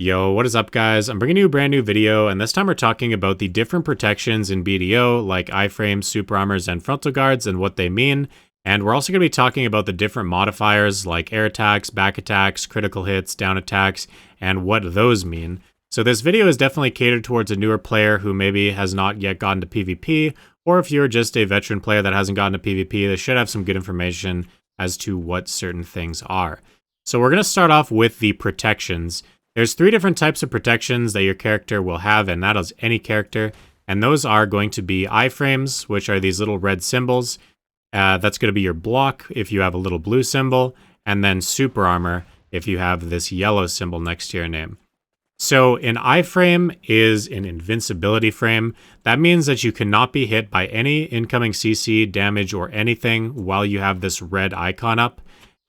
Yo, what is up guys? I'm bringing you a brand new video, and this time we're talking about the different protections in BDO like iframes, super armors, and frontal guards and what they mean. And we're also going to be talking about the different modifiers like air attacks, back attacks, critical hits, down attacks, and what those mean. So this video is definitely catered towards a newer player who maybe has not yet gotten to PvP, or if you're just a veteran player that hasn't gotten to PvP, this should have some good information as to what certain things are. So we're going to start off with the protections. There's 3 different types of protections that your character will have, and that is any character. And those are going to be iframes, which are these little red symbols. That's going to be your block if you have a little blue symbol, and then super armor if you have this yellow symbol next to your name. So an iframe is an invincibility frame. That means that you cannot be hit by any incoming CC, damage, or anything while you have this red icon up.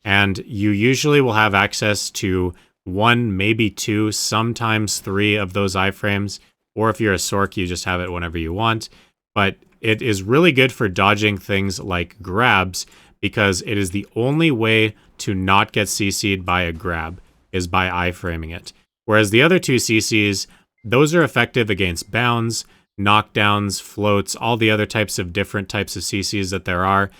And you usually will have access to 1, maybe 2, sometimes 3 of those iframes. Or if you're a Sorc, you just have it whenever you want. But it is really good for dodging things like grabs, because it is the only way to not get CC'd by a grab is by iframing it. Whereas the other 2 CCs, those are effective against bounds, knockdowns, floats, all the other different types of CCs that there are.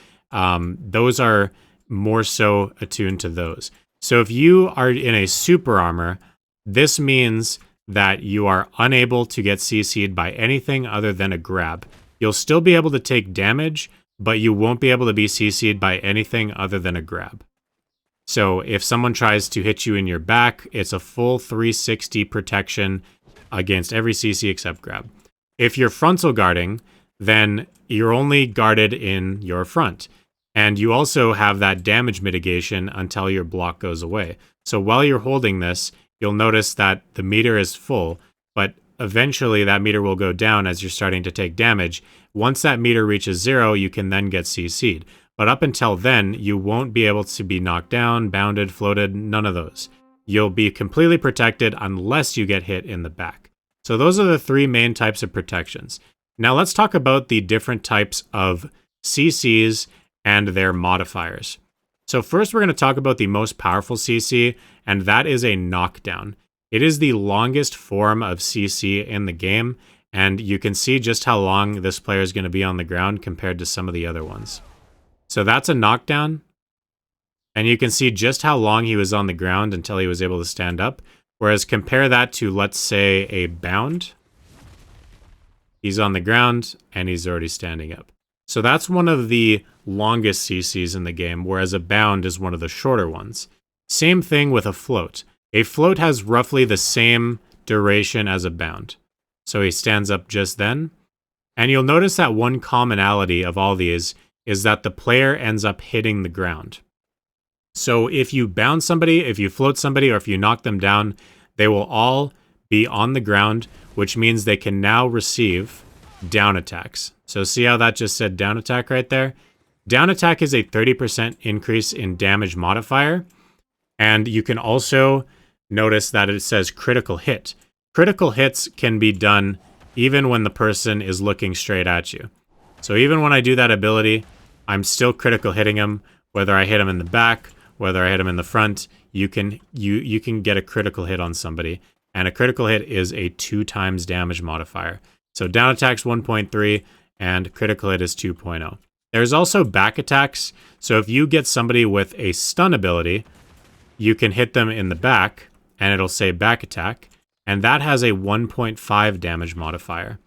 Those are more so attuned to those. So if you are in a super armor, this means that you are unable to get CC'd by anything other than a grab. You'll still be able to take damage, but you won't be able to be CC'd by anything other than a grab. So if someone tries to hit you in your back, it's a full 360 protection against every CC except grab. If you're frontal guarding, then you're only guarded in your front. And you also have that damage mitigation until your block goes away. So while you're holding this, you'll notice that the meter is full, but eventually that meter will go down as you're starting to take damage. Once that meter reaches 0, you can then get CC'd. But up until then, you won't be able to be knocked down, bounded, floated, none of those. You'll be completely protected unless you get hit in the back. So those are the 3 main types of protections. Now let's talk about the different types of CCs and their modifiers. So first we're going to talk about the most powerful CC, and that is a knockdown. It is the longest form of CC in the game, and you can see just how long this player is going to be on the ground compared to some of the other ones. So that's a knockdown, and you can see just how long he was on the ground until he was able to stand up. Whereas compare that to, let's say, a bound. He's on the ground, and he's already standing up. So that's one of the longest CCs in the game, whereas a bound is one of the shorter ones. Same thing with a float. A float has roughly the same duration as a bound. So he stands up just then. And you'll notice that one commonality of all these is that the player ends up hitting the ground. So if you bound somebody, if you float somebody, or if you knock them down, they will all be on the ground, which means they can now receive down attacks. So see how that just said down attack right there? Down attack is a 30% increase in damage modifier. And you can also notice that it says critical hit. Critical hits can be done even when the person is looking straight at you. So even when I do that ability, I'm still critical hitting him. Whether I hit him in the back, whether I hit him in the front, you can get a critical hit on somebody. And a critical hit is a 2 times damage modifier. So down attack's 1.3 and critical hit is 2.0. There's also back attacks. So if you get somebody with a stun ability, you can hit them in the back and it'll say back attack. And that has a 1.5 damage modifier.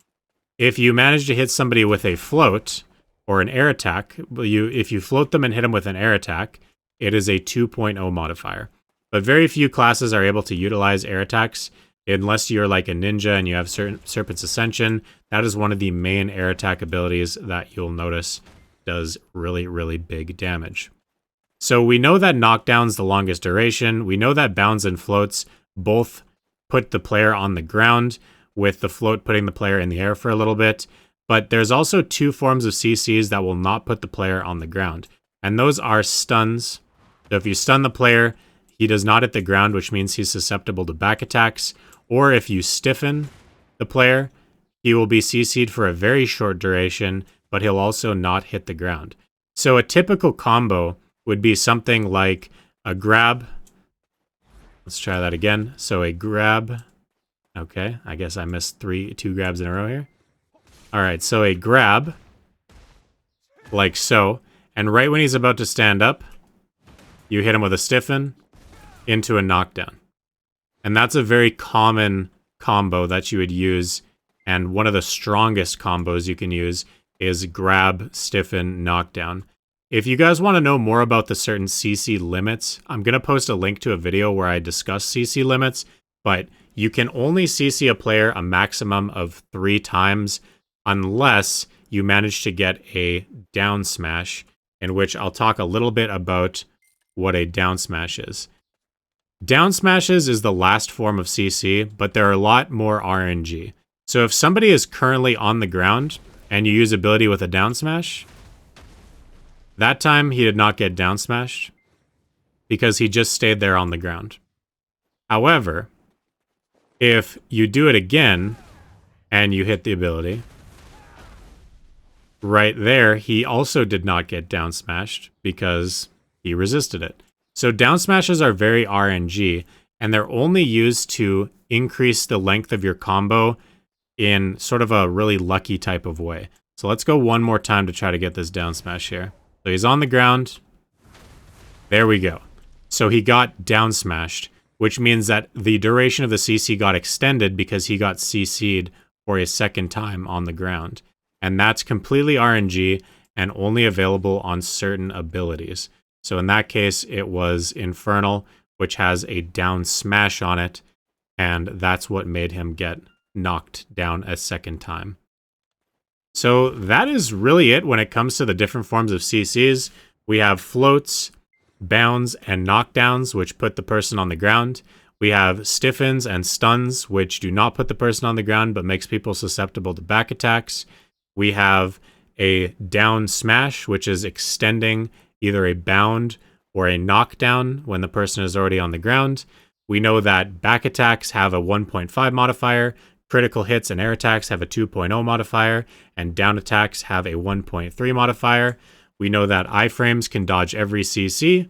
If you manage to hit somebody with a float or an air attack, if you float them and hit them with an air attack, it is a 2.0 modifier. But very few classes are able to utilize air attacks unless you're like a ninja and you have Serpent's Ascension. That is one of the main air attack abilities that you'll notice does really, really big damage. So we know that knockdown's the longest duration. We know that bounds and floats both put the player on the ground, with the float putting the player in the air for a little bit. But there's also 2 forms of CCs that will not put the player on the ground. And those are stuns. So if you stun the player, he does not hit the ground, which means he's susceptible to back attacks. Or if you stiffen the player, he will be CC'd for a very short duration, but he'll also not hit the ground. So a typical combo would be something like a grab, Let's try that again. So a grab. Okay, I guess I missed two grabs in a row here. All right, so a grab, like so. And right when he's about to stand up, you hit him with a stiffen into a knockdown. And that's a very common combo that you would use. And one of the strongest combos you can use is grab, stiffen, knockdown. If you guys want to know more about the certain CC limits, I'm going to post a link to a video where I discuss CC limits, but you can only CC a player a maximum of 3 times unless you manage to get a down smash, in which I'll talk a little bit about what a down smash is. Down smashes is the last form of CC, but they're a lot more RNG. So if somebody is currently on the ground and you use ability with a down smash, that time he did not get down smashed because he just stayed there on the ground. However, if you do it again and you hit the ability, right there, he also did not get down smashed because he resisted it. So down smashes are very RNG, and they're only used to increase the length of your combo in sort of a really lucky type of way. So let's go one more time to try to get this down smash here. So he's on the ground. There we go. So he got down smashed, which means that the duration of the CC got extended because he got CC'd for a second time on the ground. And that's completely RNG and only available on certain abilities. So in that case, it was Infernal, which has a down smash on it, and that's what made him get knocked down a second time. So that is really it when it comes to the different forms of CCs. We have floats, bounds, and knockdowns, which put the person on the ground. We have stiffens and stuns, which do not put the person on the ground, but makes people susceptible to back attacks. We have a down smash, which is extending either a bound or a knockdown when the person is already on the ground. We know that back attacks have a 1.5 modifier, critical hits and air attacks have a 2.0 modifier, and down attacks have a 1.3 modifier. We know that iframes can dodge every CC.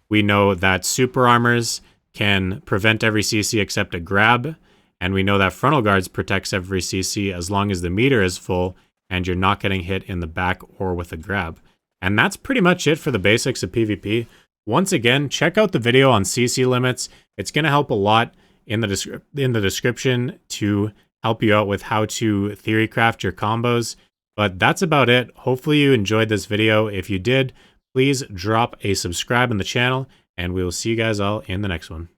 We know that super armors can prevent every CC except a grab. And we know that frontal guards protects every CC as long as the meter is full and you're not getting hit in the back or with a grab. And that's pretty much it for the basics of PvP. Once again, check out the video on CC limits. It's going to help a lot in the description to help you out with how to theory craft your combos. But that's about it. Hopefully you enjoyed this video. If you did, please drop a subscribe on the channel, and we will see you guys all in the next one.